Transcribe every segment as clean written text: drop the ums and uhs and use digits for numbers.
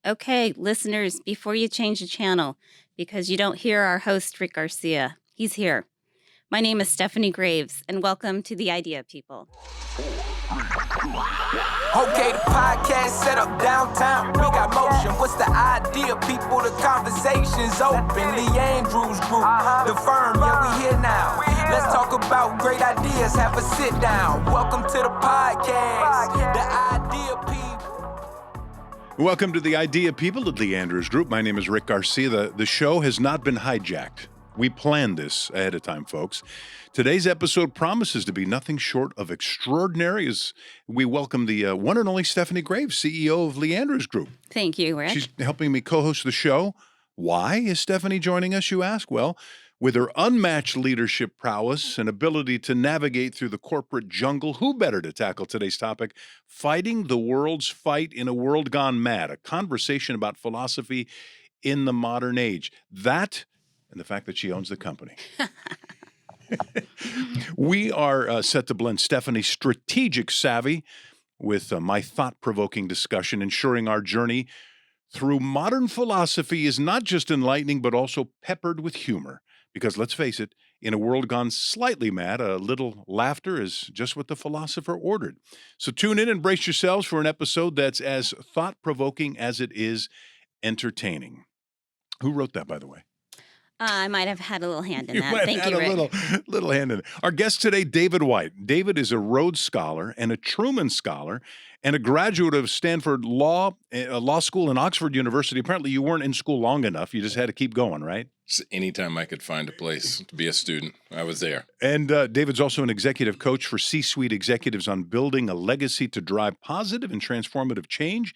Okay, listeners, before you change the channel, because you don't hear our host, Rick Garcia, he's here. My name is Stephanie Graves, and welcome to The Idea People. Okay, the podcast set up downtown. We got motion. What's the idea, people? The conversation's open. Lee Andrews Group, the firm, yeah, we here now. Let's talk about great ideas. Have a sit down. Welcome to the podcast, The Idea People. Welcome to The Idea People at Lee Andrews Group. My name is Rick Garcia. The show has not been hijacked. We planned this ahead of time, folks. Today's episode promises to be nothing short of extraordinary as we welcome the one and only Stephanie Graves, CEO of Lee Andrews Group. Thank you, Rick. She's helping me co-host the show. Why is Stephanie joining us, you ask? Well, with her unmatched leadership prowess and ability to navigate through the corporate jungle, who better to tackle today's topic? Fighting the world's fight in a world gone mad, a conversation about philosophy in the modern age. That and the fact that she owns the company. We are set to blend Stephanie's strategic savvy with my thought-provoking discussion, ensuring our journey through modern philosophy is not just enlightening, but also peppered with humor. Because let's face it, in a world gone slightly mad, a little laughter is just what the philosopher ordered. So tune in and brace yourselves for an episode that's as thought-provoking as it is entertaining. Who wrote that, by the way? I might have had a little hand in You that. might Thank have you, had Rick. a little hand in it. Our guest today, David White. David is a Rhodes Scholar and a Truman Scholar and a graduate of Stanford Law School and Oxford University. Apparently, you weren't in school long enough. You just had to keep going, right? Anytime I could find a place to be a student, I was there. And David's also an executive coach for C-suite executives on building a legacy to drive positive and transformative change.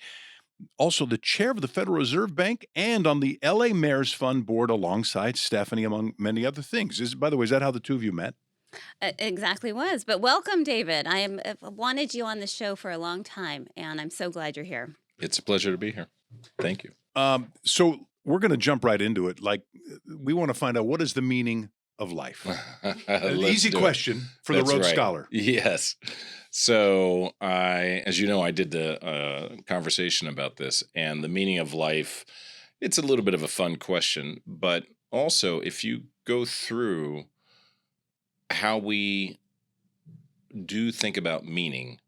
Also the chair of the Federal Reserve Bank and on the LA Mayor's Fund board alongside Stephanie, among many other things. By the way, is that how the two of you met? Exactly was. But welcome, David. I've wanted you on the show for a long time, and I'm so glad you're here. It's a pleasure to be here. Thank you. So we're going to jump right into it. Like, we want to find out, what is the meaning of life? An easy question for the Rhodes Scholar. Yes. So as you know, I did the conversation about this, and the meaning of life, it's a little bit of a fun question, but also if you go through how we do think about meaning,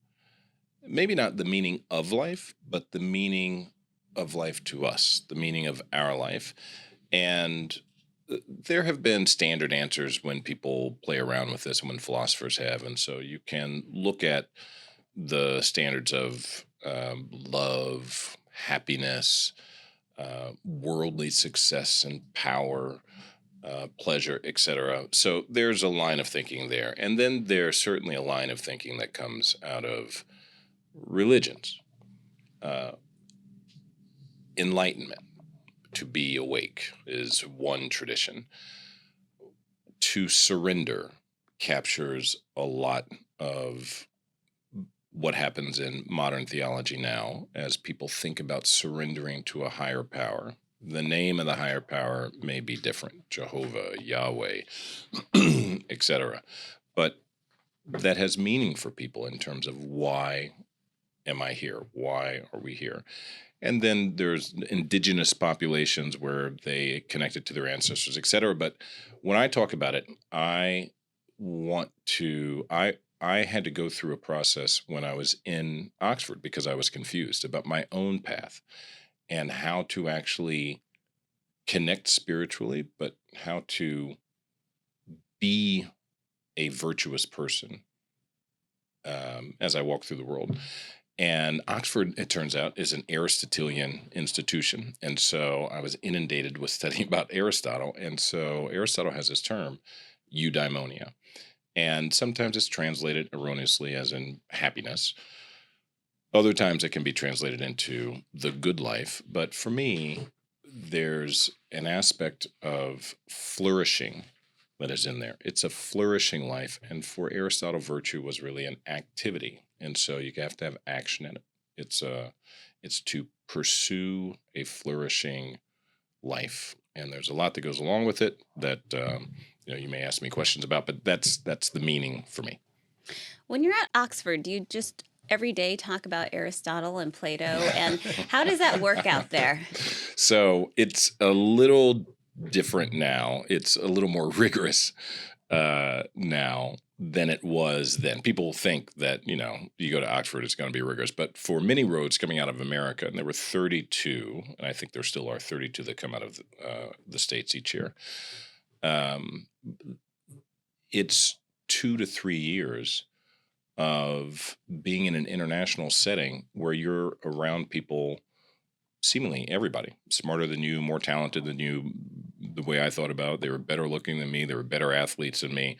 maybe not the meaning of life, but the meaning of life to us, the meaning of our life. And there have been standard answers when people play around with this and when philosophers have. And so you can look at the standards of love, happiness, worldly success and power, pleasure, etc. So there's a line of thinking there. And then there's certainly a line of thinking that comes out of religions. Enlightenment. To be awake is one tradition. To surrender captures a lot of what happens in modern theology now as people think about surrendering to a higher power. The name of the higher power may be different, Jehovah, Yahweh, etc. But that has meaning for people in terms of why am I here? Why are we here? And then there's indigenous populations where they connected to their ancestors, et cetera. But when I talk about it, I had to go through a process when I was in Oxford because I was confused about my own path and how to actually connect spiritually, but how to be a virtuous person as I walk through the world. And Oxford, it turns out, is an Aristotelian institution. And so I was inundated with studying about Aristotle. And so Aristotle has this term, eudaimonia. And sometimes it's translated erroneously as in happiness. Other times it can be translated into the good life. But for me, there's an aspect of flourishing that is in there. It's a flourishing life. And for Aristotle, virtue was really an activity. And so you have to have action in it. It's to pursue a flourishing life. And there's a lot that goes along with it that you may ask me questions about, but that's the meaning for me. When you're at Oxford, do you just every day talk about Aristotle and Plato? And how does that work out there? So it's a little different now. It's a little more rigorous now than it was then. People think that, you go to Oxford, it's going to be rigorous. But for many Rhodes coming out of America, and there were 32, and I think there still are 32 that come out of the States each year, it's 2 to 3 years of being in an international setting where you're around people, seemingly everybody, smarter than you, more talented than you. The way I thought about it, they were better looking than me. They were better athletes than me.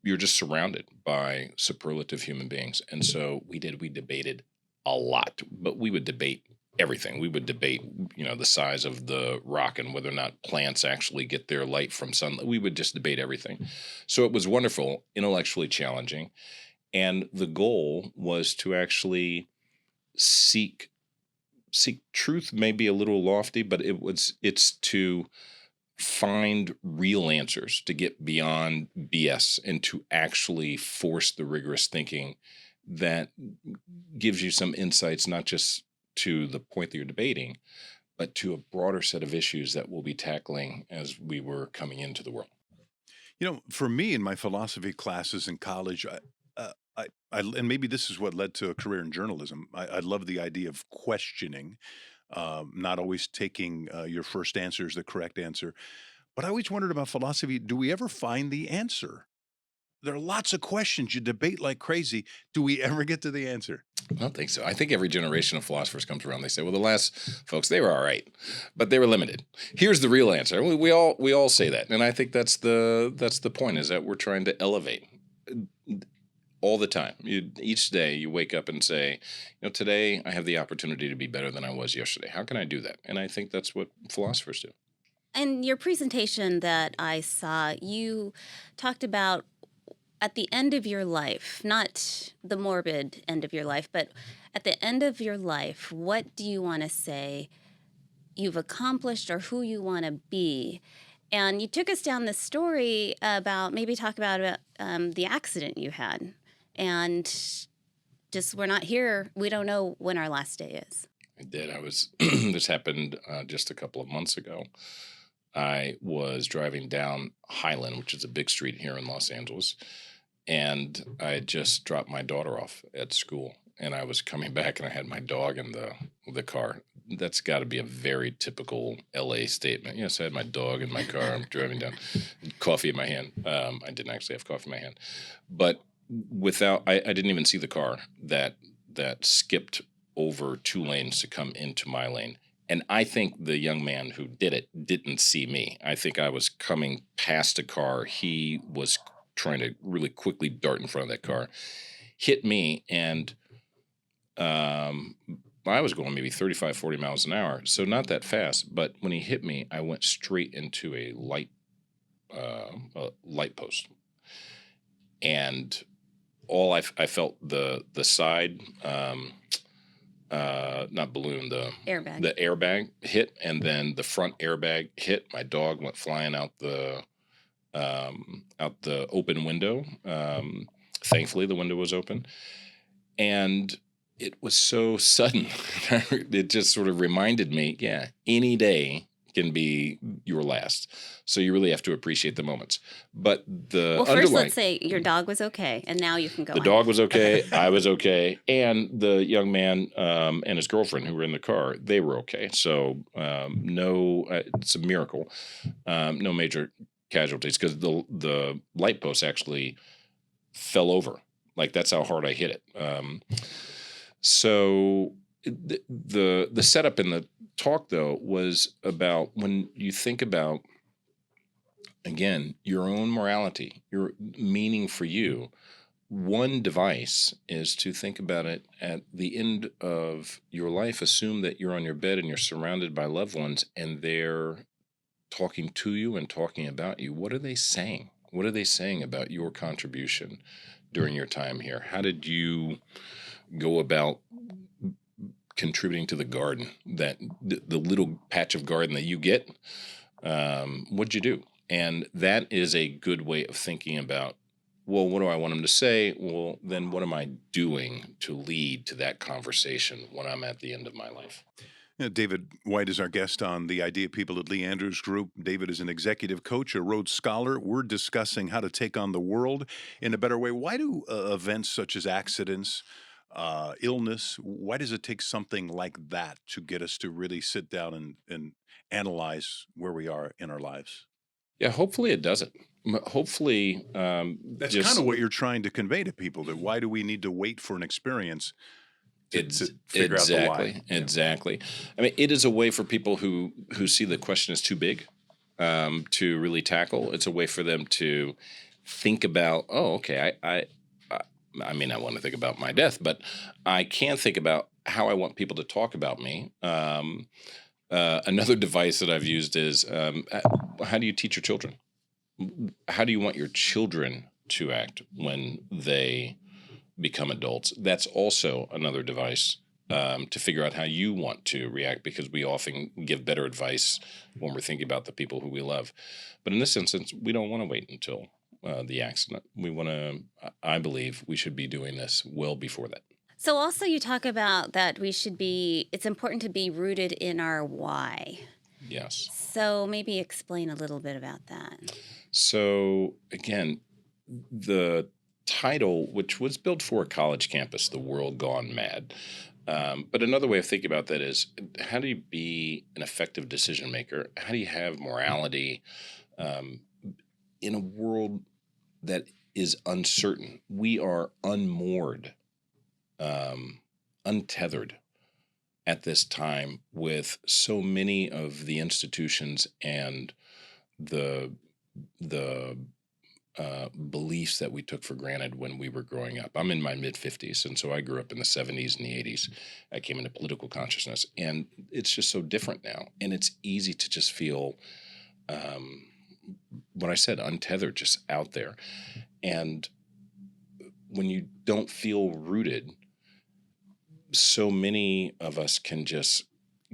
You're just surrounded by superlative human beings. And so we debated a lot, but we would debate everything. We would debate, the size of the rock and whether or not plants actually get their light from sunlight. We would just debate everything. So it was wonderful, intellectually challenging. And the goal was to actually seek truth, may be a little lofty, but it's to find real answers, to get beyond BS and to actually force the rigorous thinking that gives you some insights, not just to the point that you're debating, but to a broader set of issues that we'll be tackling as we were coming into the world. For me in my philosophy classes in college, and maybe this is what led to a career in journalism. I love the idea of questioning, not always taking your first answer as the correct answer. But I always wondered about philosophy. Do we ever find the answer? There are lots of questions. You debate like crazy. Do we ever get to the answer? I don't think so. I think every generation of philosophers comes around. They say, well, the last folks, they were all right, but they were limited. Here's the real answer. We all say that. And I think that's the point, is that we're trying to elevate all the time. Each day you wake up and say, today I have the opportunity to be better than I was yesterday. How can I do that? And I think that's what philosophers do. In your presentation that I saw, you talked about at the end of your life, not the morbid end of your life, but at the end of your life, what do you want to say you've accomplished or who you want to be? And you took us down this story about, maybe talk about the accident you had. And just, we're not here. We don't know when our last day is. I did. This happened just a couple of months ago. I was driving down Highland, which is a big street here in Los Angeles, and I had just dropped my daughter off at school. And I was coming back, and I had my dog in the car. That's got to be a very typical LA statement. Yes, I had my dog in my car. I'm driving down, coffee in my hand. I didn't actually have coffee in my hand, but I didn't even see the car that skipped over 2 lanes to come into my lane. And I think the young man who did it didn't see me. I think I was coming past a car. He was trying to really quickly dart in front of that car, hit me, and I was going maybe 35, 40 miles an hour, so not that fast. But when he hit me, I went straight into a light post. And I felt the side, not balloon, the airbag hit, and then the front airbag hit. My dog went flying out the open window. Thankfully, the window was open, and it was so sudden. It just sort of reminded me, any day can be your last. So you really have to appreciate the moments. But first, let's say your dog was okay, and now you can go on. The dog was okay, I was okay, and the young man and his girlfriend who were in the car, they were okay. So it's a miracle. No major casualties, because the light post actually fell over. Like, that's how hard I hit it. So the setup in the talk, though, was about when you think about, again, your own morality, your meaning for you. One device is to think about it at the end of your life. Assume that you're on your bed and you're surrounded by loved ones, and they're talking to you and talking about you. What are they saying? What are they saying about your contribution during your time here? How did you go about contributing to the garden, that the little patch of garden that you get? What'd you do? And that is a good way of thinking about well, what do I want them to say? Well, then what am I doing to lead to that conversation when I'm at the end of my life? David White is our guest on the Idea People at Lee Andrews Group. David is an executive coach, a Rhodes Scholar. We're discussing how to take on the world in a better way. Why do events such as accidents, illness, why does it take something like that to get us to really sit down and analyze where we are in our lives? Yeah, hopefully it doesn't. Hopefully, That's kind of what you're trying to convey to people, that why do we need to wait for an experience to figure out the why? Exactly. I mean, it is a way for people who see the question as too big to really tackle. It's a way for them to think about, oh, okay, I mean, I want to think about my death, but I can think about how I want people to talk about me. Another device that I've used is how do you teach your children? How do you want your children to act when they become adults? That's also another device to figure out how you want to react, because we often give better advice when we're thinking about the people who we love. But in this instance, we don't want to wait until the accident. We want to, I believe we should be doing this well before that. So also you talk about that it's important to be rooted in our why. Yes. So maybe explain a little bit about that. So again, the title, which was built for a college campus, The World Gone Mad. But another way of thinking about that is, how do you be an effective decision maker? How do you have morality in a world that is uncertain? We are unmoored, untethered at this time, with so many of the institutions and the beliefs that we took for granted when we were growing up. I'm in my mid-50s, and so I grew up in the 70s and the 80s. I came into political consciousness, and it's just so different now. And it's easy to just feel, what I said, untethered, just out there. And when you don't feel rooted, so many of us can just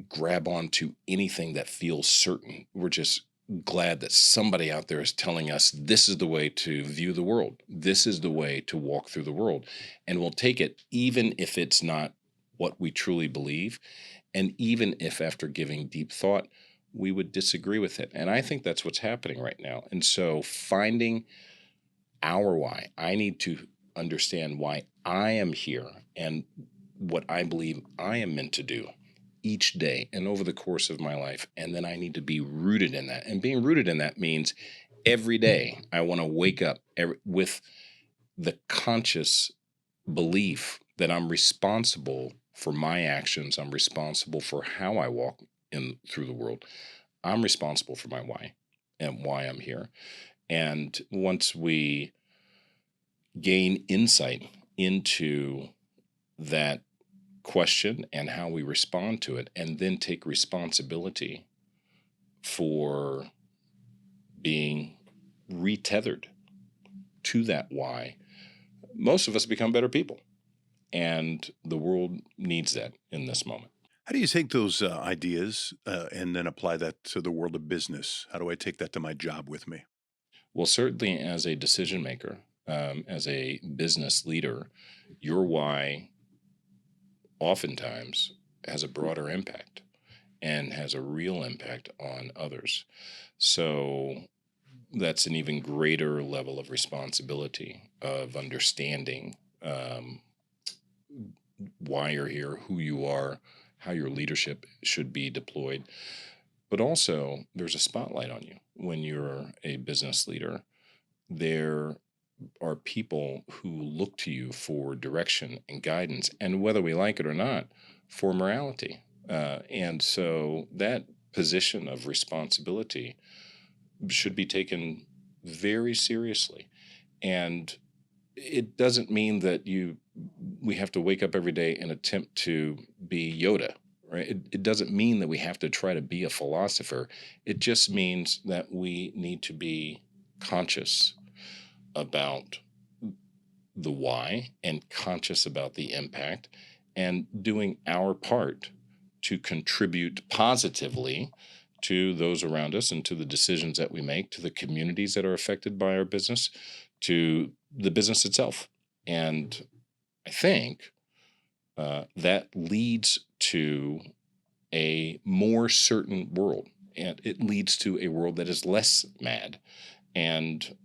grab onto anything that feels certain. We're just glad that somebody out there is telling us this is the way to view the world. This is the way to walk through the world. And we'll take it even if it's not what we truly believe. And even if after giving deep thought, we would disagree with it. And I think that's what's happening right now. And so finding our why, I need to understand why I am here and what I believe I am meant to do each day and over the course of my life. And then I need to be rooted in that. And being rooted in that means every day I want to wake up with the conscious belief that I'm responsible for my actions. I'm responsible for how I walk through the world. I'm responsible for my why and why I'm here. And once we gain insight into that question and how we respond to it, and then take responsibility for being retethered to that why, most of us become better people. And the world needs that in this moment. How do you take those ideas and then apply that to the world of business? How do I take that to my job with me? Well, certainly as a decision maker, as a business leader, your why oftentimes has a broader impact and has a real impact on others. So that's an even greater level of responsibility, of understanding why you're here, who you are, how your leadership should be deployed. But also, there's a spotlight on you when you're a business leader. There are people who look to you for direction and guidance, and whether we like it or not, for morality. And so that position of responsibility should be taken very seriously. And it doesn't mean that we have to wake up every day and attempt to be Yoda, right? It doesn't mean that we have to try to be a philosopher. It just means that we need to be conscious about the why and conscious about the impact, and doing our part to contribute positively to those around us and to the decisions that we make, to the communities that are affected by our business, to the business itself. And I think that leads to a more certain world, and it leads to a world that is less mad, and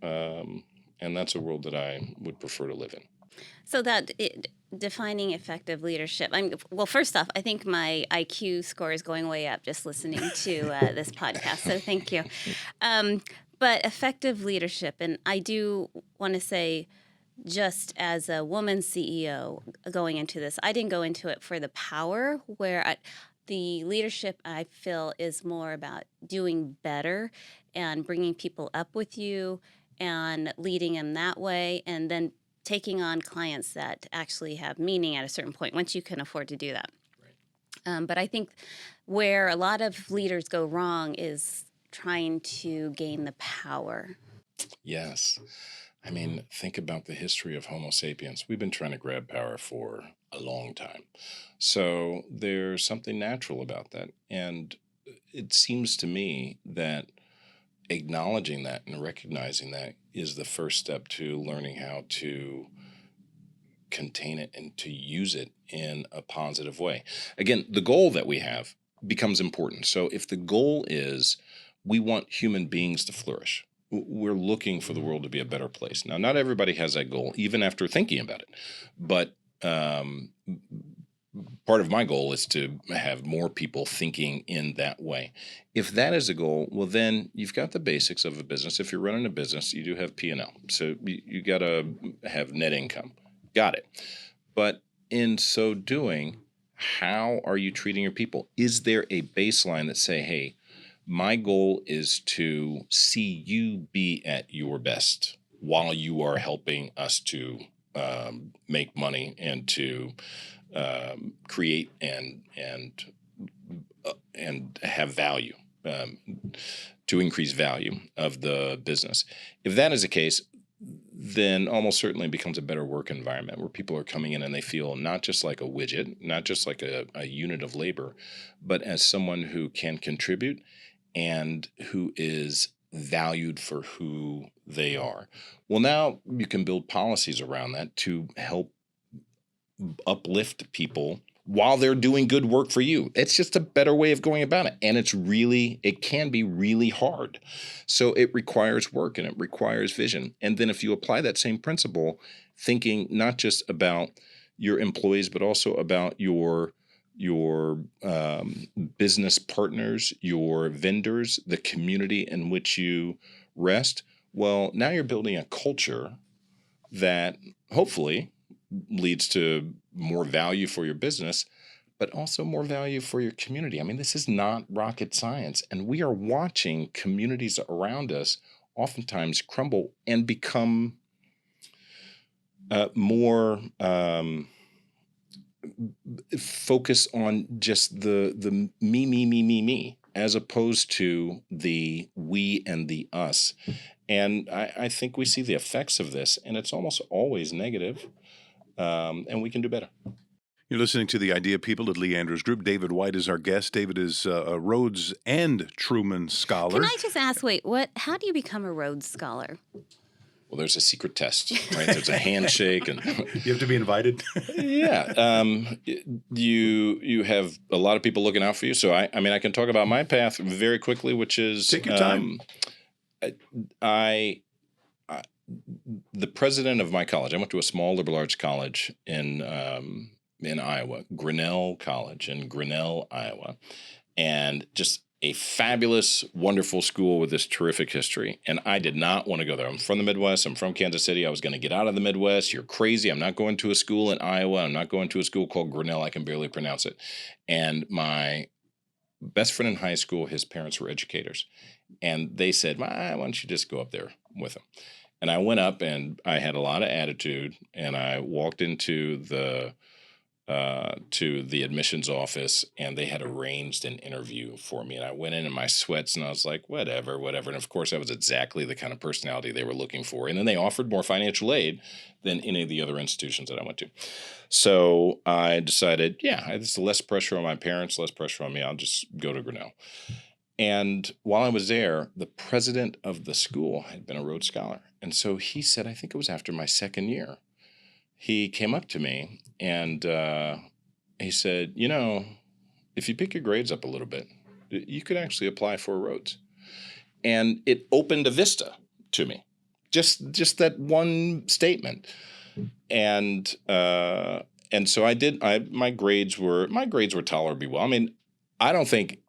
that's a world that I would prefer to live in. So defining effective leadership. Well, first off, I think my IQ score is going way up just listening to this podcast. So thank you. But effective leadership, and I do want to say, just as a woman CEO going into this, I didn't go into it for the power. The leadership, I feel, is more about doing better and bringing people up with you and leading them that way, and then taking on clients that actually have meaning at a certain point once you can afford to do that. Right. But I think where a lot of leaders go wrong is trying to gain the power. Yes. I mean, think about the history of Homo sapiens. We've been trying to grab power for a long time. So there's something natural about that. And it seems to me that acknowledging that and recognizing that is the first step to learning how to contain it and to use it in a positive way. Again, the goal that we have becomes important. So if the goal is we want human beings to flourish, we're looking for the world to be a better place. Now, not everybody has that goal, even after thinking about it. But part of my goal is to have more people thinking in that way. If that is a goal, well, then you've got the basics of a business. If you're running a business, you do have P&L. So you got to have net income. Got it. But in so doing, how are you treating your people? Is there a baseline that say, hey, my goal is to see you be at your best while you are helping us to make money and to create and have value, to increase value of the business. If that is the case, then almost certainly becomes a better work environment where people are coming in and they feel not just like a widget, not just like a unit of labor, but as someone who can contribute and who is valued for who they are. Well, now you can build policies around that to help uplift people while they're doing good work for you. It's just a better way of going about it. And it can be really hard. So it requires work and it requires vision. And then if you apply that same principle, thinking not just about your employees, but also about your business partners, your vendors, the community in which you rest, well, now you're building a culture that hopefully leads to more value for your business, but also more value for your community. I mean, this is not rocket science. And we are watching communities around us oftentimes crumble and become more focus on just the me, as opposed to the we and the us. And I think we see the effects of this, and it's almost always negative, and we can do better. You're listening to The Idea People at Lee Andrews Group. David White is our guest. David is a Rhodes and Truman Scholar. Can I just ask, how do you become a Rhodes Scholar? Well, there's a secret test, right? There's a handshake, and you have to be invited. Yeah, you have a lot of people looking out for you. So I mean, I can talk about my path very quickly, which is take your time. The president of my college. I went to a small liberal arts college in Iowa, Grinnell College in Grinnell, Iowa, and just a fabulous, wonderful school with this terrific history. And I did not want to go there. I'm from the Midwest. I'm from Kansas City. I was going to get out of the Midwest. You're crazy. I'm not going to a school in Iowa. I'm not going to a school called Grinnell. I can barely pronounce it. And my best friend in high school, his parents were educators. And they said, why don't you just go up there with them? And I went up and I had a lot of attitude. And I walked into the admissions office, and they had arranged an interview for me. And I went in my sweats, and I was like, whatever. And of course, I was exactly the kind of personality they were looking for. And then they offered more financial aid than any of the other institutions that I went to. So I decided, it's less pressure on my parents, less pressure on me. I'll just go to Grinnell. And while I was there, the president of the school had been a Rhodes Scholar. And so he said, I think it was after my second year, he came up to me and he said, if you pick your grades up a little bit, you could actually apply for a Rhodes. And it opened a vista to me, just that one statement. And so I did. My grades were tolerably well. I mean, I don't think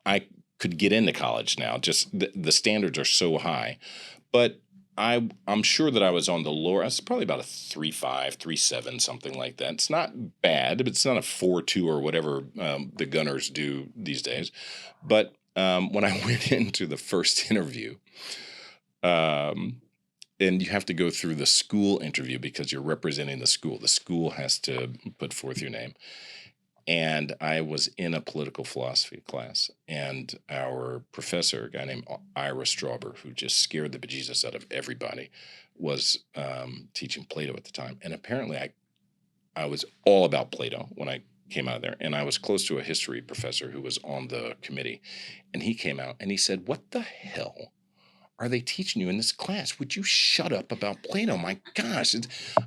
I could get into college now. Just the standards are so high, but I'm sure that I was on the lower. I was probably about a 3.5, 3.7, something like that. It's not bad, but it's not a 4.2 or whatever the gunners do these days. But when I went into the first interview, and you have to go through the school interview because you're representing the school. The school has to put forth your name. And I was in a political philosophy class, and our professor, a guy named Ira Strawber, who just scared the bejesus out of everybody, was teaching Plato at the time. And apparently I was all about Plato when I came out of there. And I was close to a history professor who was on the committee. And he came out and he said, "What the hell are they teaching you in this class? Would you shut up about Plato? My gosh."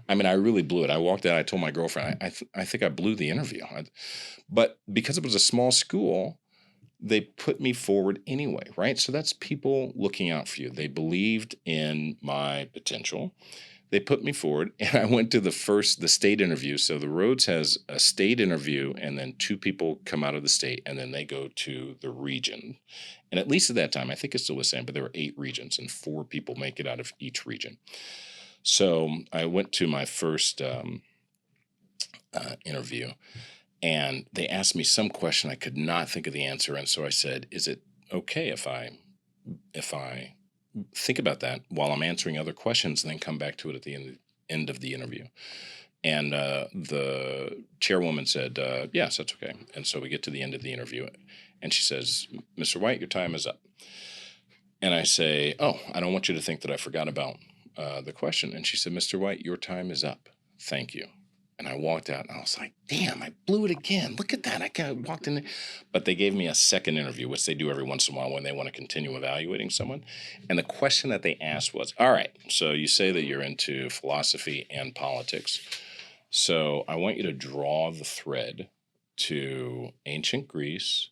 I really blew it. I walked out. I told my girlfriend, I think I blew the interview. But because it was a small school, they put me forward anyway, right? So that's people looking out for you. They believed in my potential. They put me forward, and I went to the state interview. So the Rhodes has a state interview, and then 2 people come out of the state, and then they go to the region. And at least at that time, I think it's still the same, but there were 8 regions, and 4 people make it out of each region. So I went to my first interview, and they asked me some question I could not think of the answer. And so I said, "Is it okay if I think about that while I'm answering other questions and then come back to it at the end of the interview?" And the chairwoman said, "Yes, that's okay." And so we get to the end of the interview, and she says, "Mr. White, your time is up." And I say, "Oh, I don't want you to think that I forgot about the question." And she said, "Mr. White, your time is up. Thank you." And I walked out, and I was like, damn, I blew it again. Look at that. I kind of walked in there. But they gave me a second interview, which they do every once in a while when they want to continue evaluating someone. And the question that they asked was, all right, so you say that you're into philosophy and politics. So I want you to draw the thread to ancient Greece,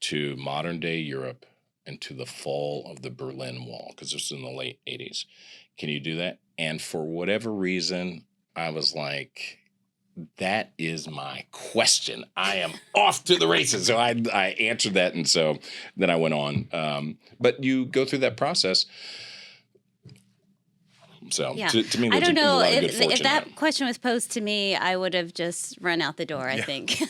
to modern day Europe, and to the fall of the Berlin Wall, because this was in the late 80s. Can you do that? And for whatever reason, I was like, that is my question. I am off to the races. So I answered that, and so then I went on. But you go through that process. So Yeah. to me, I don't know there's a lot of good fortune if that there. question was posed to me, I would have just run out the door, I think.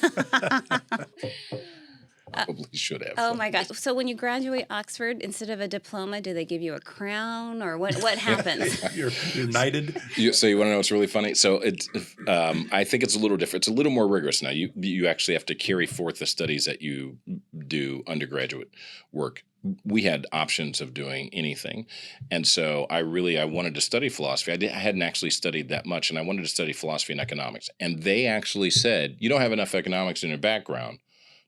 Probably should have. Oh my gosh. So when you graduate Oxford, instead of a diploma, do they give you a crown, or what happens? You're knighted. So you want to know what's really funny? So it's, I think it's a little different. It's a little more rigorous now. You actually have to carry forth the studies that you do undergraduate work. We had options of doing anything. And so I wanted to study philosophy. I hadn't actually studied that much, and I wanted to study philosophy and economics. And they actually said, you don't have enough economics in your background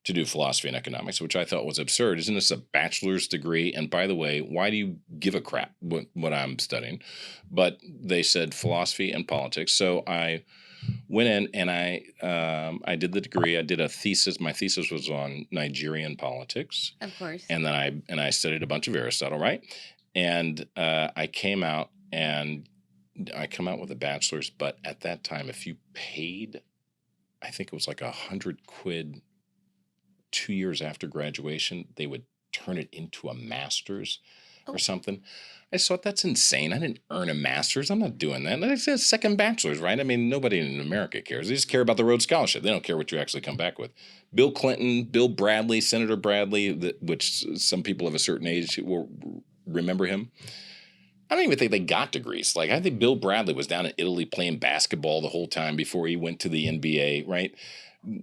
to do philosophy and economics, which I thought was absurd. Isn't this a bachelor's degree? And by the way, why do you give a crap what I'm studying? But they said philosophy and politics. So I went in and I did the degree. I did a thesis. My thesis was on Nigerian politics. Of course. And then I studied a bunch of Aristotle, right? And I came out with a bachelor's. But at that time, if you paid, I think it was like £100 2 years after graduation, they would turn it into a master's or something. I just thought, that's insane. I didn't earn a master's. I'm not doing that. It's a second bachelor's, right? I mean, nobody in America cares. They just care about the Rhodes Scholarship. They don't care what you actually come back with. Bill Clinton, Bill Bradley, Senator Bradley, which some people of a certain age will remember him. I don't even think they got degrees. Like, I think Bill Bradley was down in Italy playing basketball the whole time before he went to the NBA, right?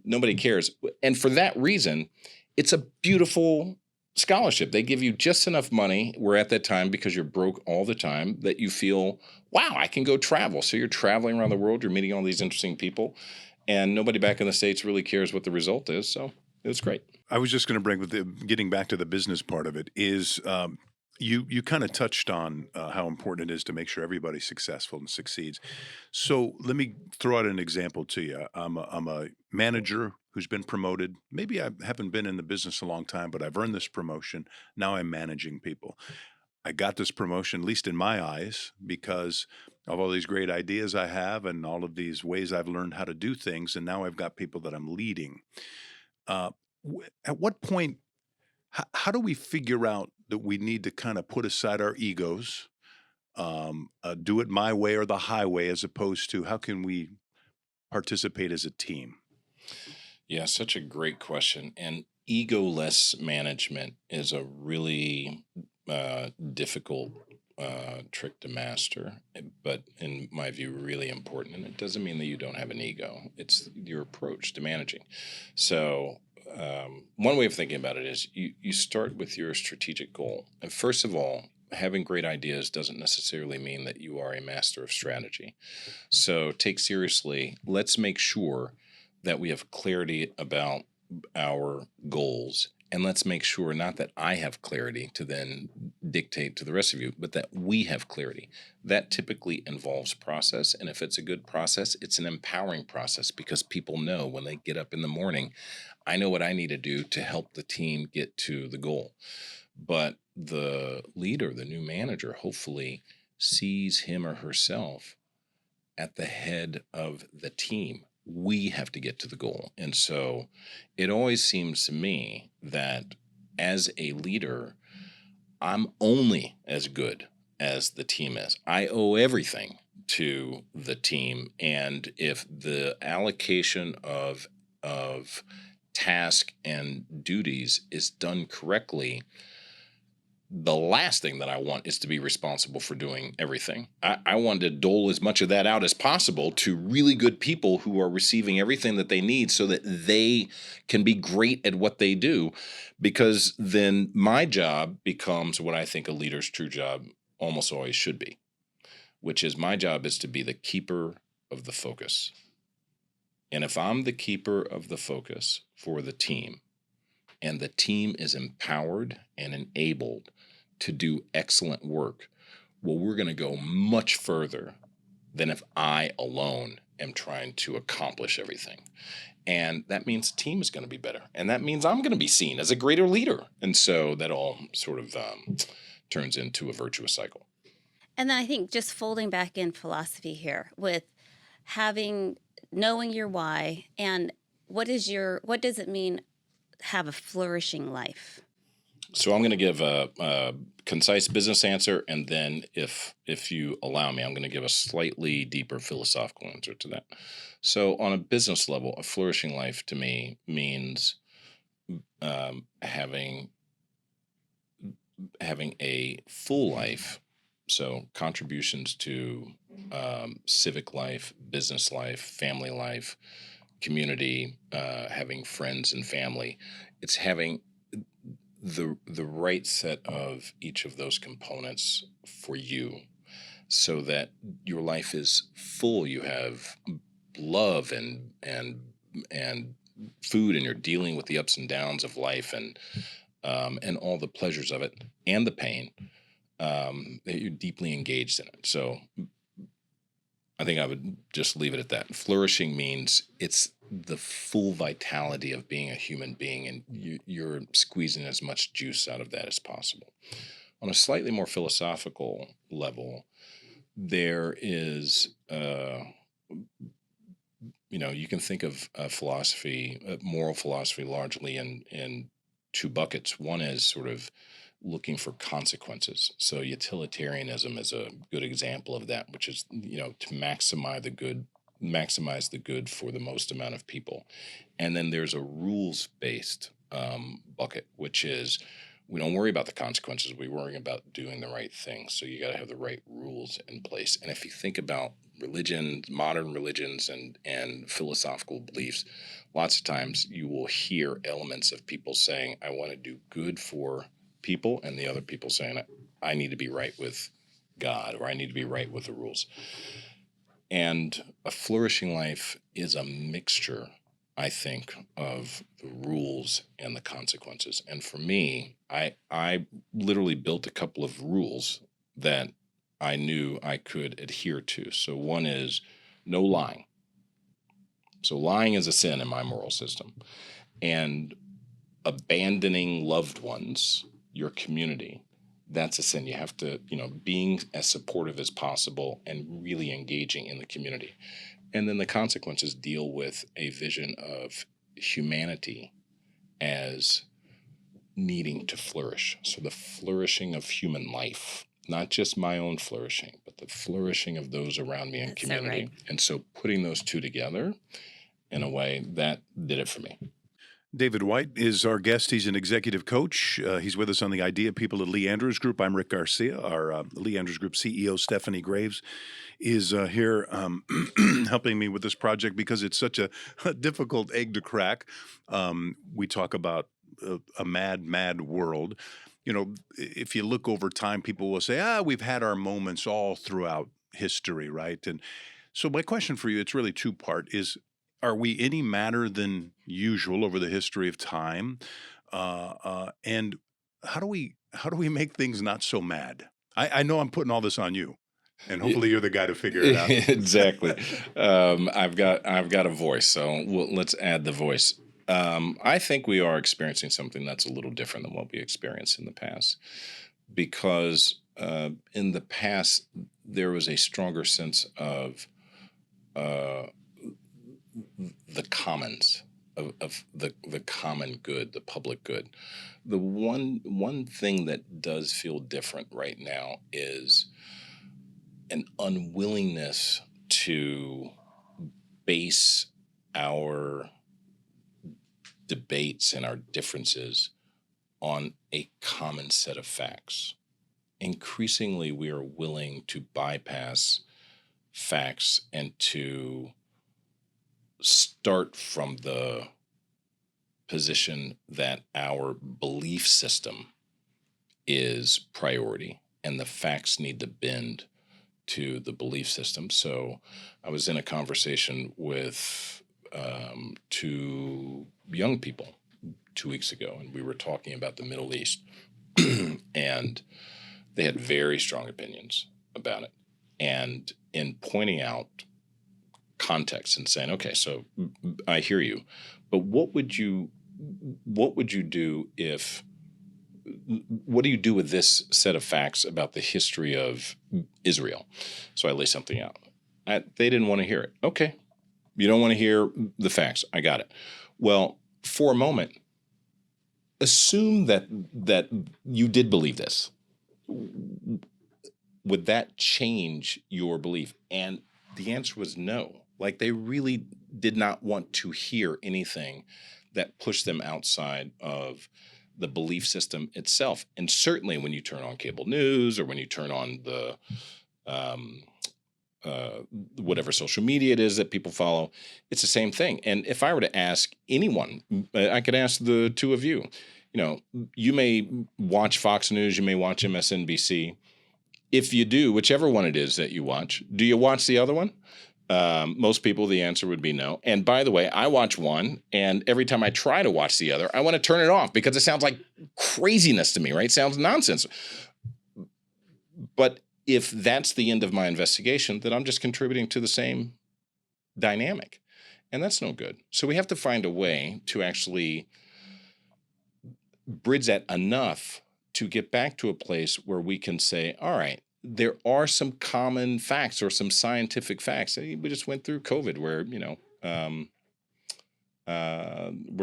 Nobody cares. And for that reason, it's a beautiful scholarship. They give you just enough money, where at that time, because you're broke all the time, that you feel, wow, I can go travel. So you're traveling around the world, you're meeting all these interesting people, and nobody back in the States really cares what the result is. So it was great. I was just going to bring, getting back to the business part of it, is You kind of touched on how important it is to make sure everybody's successful and succeeds. So let me throw out an example to you. I'm a manager who's been promoted. Maybe I haven't been in the business a long time, but I've earned this promotion. Now I'm managing people. I got this promotion, at least in my eyes, because of all these great ideas I have and all of these ways I've learned how to do things. And now I've got people that I'm leading. Uh, at what point, how do we figure out that we need to kind of put aside our egos, do it my way or the highway, as opposed to how can we participate as a team? Yeah, such a great question. And egoless management is a really difficult trick to master, but in my view, really important. And it doesn't mean that you don't have an ego, it's your approach to managing. So, one way of thinking about it is you start with your strategic goal. And first of all, having great ideas doesn't necessarily mean that you are a master of strategy. So, take seriously, let's make sure that we have clarity about our goals. And let's make sure not that I have clarity to then dictate to the rest of you, but that we have clarity. That typically involves process. And if it's a good process, it's an empowering process because people know when they get up in the morning, I know what I need to do to help the team get to the goal. But the leader, the new manager, hopefully sees him or herself at the head of the team. We have to get to the goal. And so it always seems to me that as a leader, I'm only as good as the team is. I owe everything to the team. And if the allocation of task and duties is done correctly, the last thing that I want is to be responsible for doing everything. I want to dole as much of that out as possible to really good people who are receiving everything that they need so that they can be great at what they do, because then my job becomes what I think a leader's true job almost always should be, which is my job is to be the keeper of the focus. And if I'm the keeper of the focus for the team, and the team is empowered and enabled to do excellent work, well, we're going to go much further than if I alone am trying to accomplish everything. And that means the team is going to be better. And that means I'm going to be seen as a greater leader. And so that all sort of turns into a virtuous cycle. And then I think just folding back in philosophy here with knowing your why and what does it mean have a flourishing life? So I'm going to give a concise business answer, and then if you allow me, I'm going to give a slightly deeper philosophical answer to that. So on a business level, a flourishing life to me means having a full life. So contributions to civic life, business life, family life, community, having friends and family. It's having the right set of each of those components for you so that your life is full. You have love and food, and you're dealing with the ups and downs of life and all the pleasures of it and the pain, that you're deeply engaged in it. So I think I would just leave it at that. Flourishing means it's the full vitality of being a human being, and you're squeezing as much juice out of that as possible. On a slightly more philosophical level, there is, you can think of philosophy, moral philosophy, largely in two buckets. One is sort of looking for consequences. So utilitarianism is a good example of that, which is, to maximize the good for the most amount of people. And then there's a rules-based bucket, which is we don't worry about the consequences. We worry about doing the right thing. So you got to have the right rules in place. And if you think about religion, modern religions and philosophical beliefs, lots of times you will hear elements of people saying, I want to do good for people, and the other people saying, I need to be right with God, or I need to be right with the rules. And a flourishing life is a mixture I think, of the rules and the consequences. And for me, I literally built a couple of rules that I knew I could adhere to. So one is no lying. So lying is a sin in my moral system. And abandoning loved ones, your community, that's a sin. You have to, being as supportive as possible and really engaging in the community. And then the consequences deal with a vision of humanity as needing to flourish. So the flourishing of human life, not just my own flourishing, but the flourishing of those around me in That's so community. right. And so putting those two together in a way, that did it for me. David White is our guest. He's an executive coach. He's with us on the Idea People at Lee Andrews Group. I'm Rick Garcia. Our Lee Andrews Group CEO, Stephanie Graves, is here helping me with this project because it's such a difficult egg to crack. We talk about a mad, mad world. If you look over time, people will say, we've had our moments all throughout history, right? And so my question for you, it's really two-part, is are we any madder than usual over the history of time? And how do we make things not so mad? I know I'm putting all this on you, and hopefully you're the guy to figure it out. Exactly. I've got a voice, so let's add the voice. I think we are experiencing something that's a little different than what we experienced in the past, because in the past there was a stronger sense of the commons, of the common good, the public good. The one thing that does feel different right now is an unwillingness to base our debates and our differences on a common set of facts. Increasingly, we are willing to bypass facts and to start from the position that our belief system is priority and the facts need to bend to the belief system. So I was in a conversation with two young people 2 weeks ago, and we were talking about the Middle East, and they had very strong opinions about it. And in pointing out context and saying, okay, so I hear you, but what would you do if, what do you do with this set of facts about the history of Israel? So I lay something out. They didn't want to hear it. Okay, you don't want to hear the facts. I got it. Well, for a moment, assume that you did believe this. Would that change your belief? And the answer was no. Like, they really did not want to hear anything that pushed them outside of the belief system itself. And certainly when you turn on cable news or when you turn on the whatever social media it is that people follow, it's the same thing. And if I were to ask anyone, I could ask the two of you, you may watch Fox News, you may watch MSNBC. If you do, whichever one it is that you watch, do you watch the other one? Most people, the answer would be no. And by the way, I watch one, and every time I try to watch the other, I want to turn it off because it sounds like craziness to me, right? It sounds nonsense. But if that's the end of my investigation, then I'm just contributing to the same dynamic. And that's no good. So we have to find a way to actually bridge that enough to get back to a place where we can say, all right, there are some common facts or some scientific facts. We just went through COVID where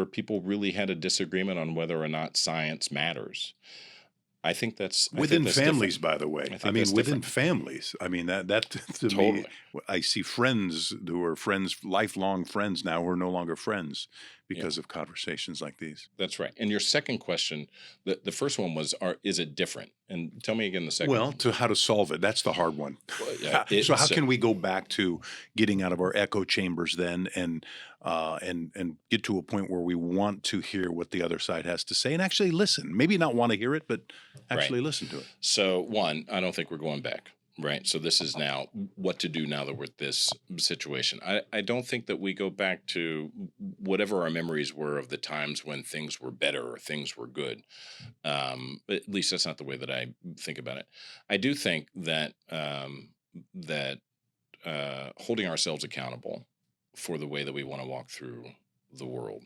people really had a disagreement on whether or not science matters. I think that's within families, different. by the way. I mean, within families. I mean, that to Totally. me, I see friends who are friends, lifelong friends now, who are no longer friends because of conversations like these. That's right. And your second question, the first one was, is it different? And tell me again the second. Well, to how to solve it. That's the hard one. So how can we go back to getting out of our echo chambers then and get to a point where we want to hear what the other side has to say and actually listen? Maybe not want to hear it, but actually listen to it. So one, I don't think we're going back. right? So this is now what to do now that we're at this situation. I don't think that we go back to whatever our memories were of the times when things were better or things were good. At least that's not the way that I think about it. I do think that holding ourselves accountable for the way that we want to walk through the world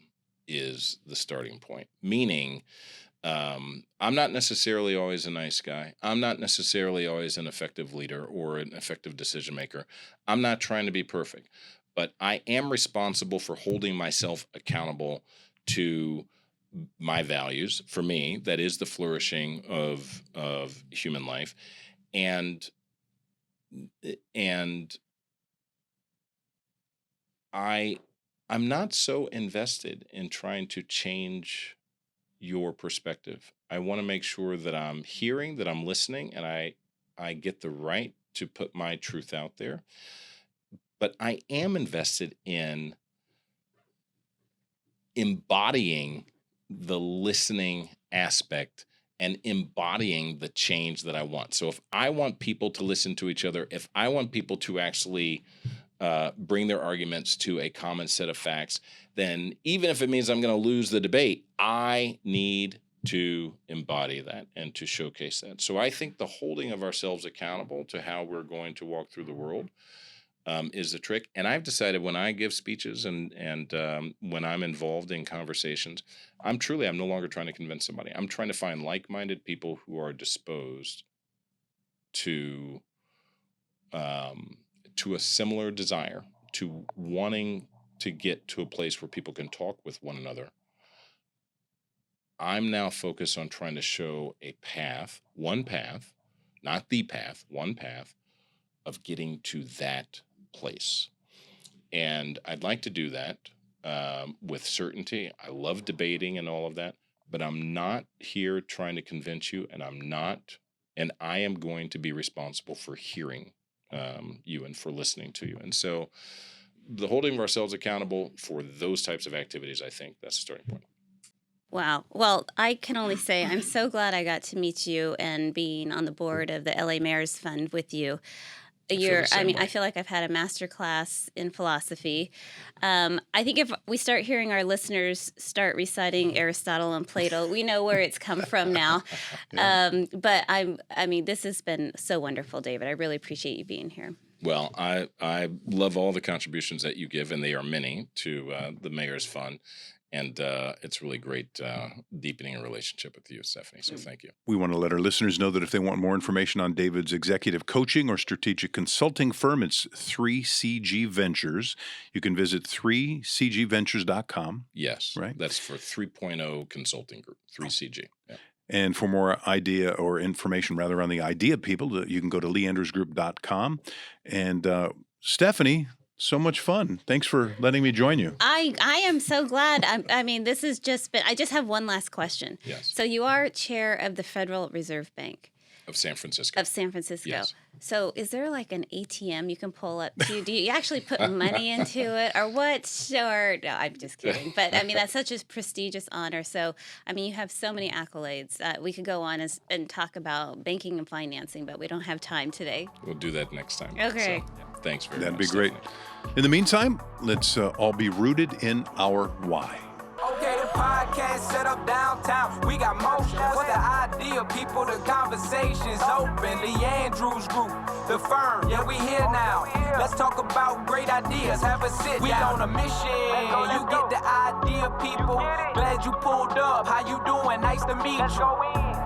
is the starting point. Meaning, I'm not necessarily always a nice guy. I'm not necessarily always an effective leader or an effective decision maker. I'm not trying to be perfect, but I am responsible for holding myself accountable to my values. For me, that is the flourishing of human life, and I'm not so invested in trying to change your perspective. I want to make sure that I'm hearing, that I'm listening, and I get the right to put my truth out there. But I am invested in embodying the listening aspect and embodying the change that I want. So if I want people to listen to each other, if I want people to actually bring their arguments to a common set of facts, then even if it means I'm going to lose the debate, I need to embody that and to showcase that. So I think the holding of ourselves accountable to how we're going to walk through the world is the trick. And I've decided when I give speeches and when I'm involved in conversations, I'm no longer trying to convince somebody. I'm trying to find like-minded people who are disposed to a similar desire, to wanting to get to a place where people can talk with one another. I'm now focused on trying to show a path, one path, not the path, one path of getting to that place. And I'd like to do that with certainty. I love debating and all of that, but I'm not here trying to convince you, and I am going to be responsible for hearing you and for listening to you. And so the holding of ourselves accountable for those types of activities, I think that's the starting point. Wow. Well, I can only say I'm so glad I got to meet you and being on the board of the LA Mayor's Fund with you. I feel like I've had a master class in philosophy. I think if we start hearing our listeners start reciting Aristotle and Plato, we know where it's come from now. Yeah. But this has been so wonderful, David. I really appreciate you being here. Well, I love all the contributions that you give, and they are many, to the Mayor's Fund. And it's really great deepening a relationship with you, Stephanie. So thank you. We want to let our listeners know that if they want more information on David's executive coaching or strategic consulting firm, it's 3CG Ventures. You can visit 3cgventures.com. Yes. Right? That's for 3.0 Consulting Group, 3CG. Yeah. And for more idea or information, rather, on the idea people, you can go to leandersgroup.com. And Stephanie, so much fun. Thanks for letting me join you. I am so glad. This has just been, I just have one last question. Yes. So you are chair of the Federal Reserve Bank. Of San Francisco. Yes. So is there like an ATM you can pull up to? Do you actually put money into it or what? Or, no, I'm just kidding. But that's such a prestigious honor. So, you have so many accolades. We could go on and talk about banking and financing, but we don't have time today. We'll do that next time. Okay. So, thanks very much. That'd be great. In the meantime, let's all be rooted in our why. Okay, the podcast set up downtown. We got motion. What's the idea, people? The conversation's open. The Andrews Group, the firm. Yeah, we here now. Let's talk about great ideas. Have a sit down. We on a mission. You get the idea, people. Glad you pulled up. How you doing? Nice to meet you.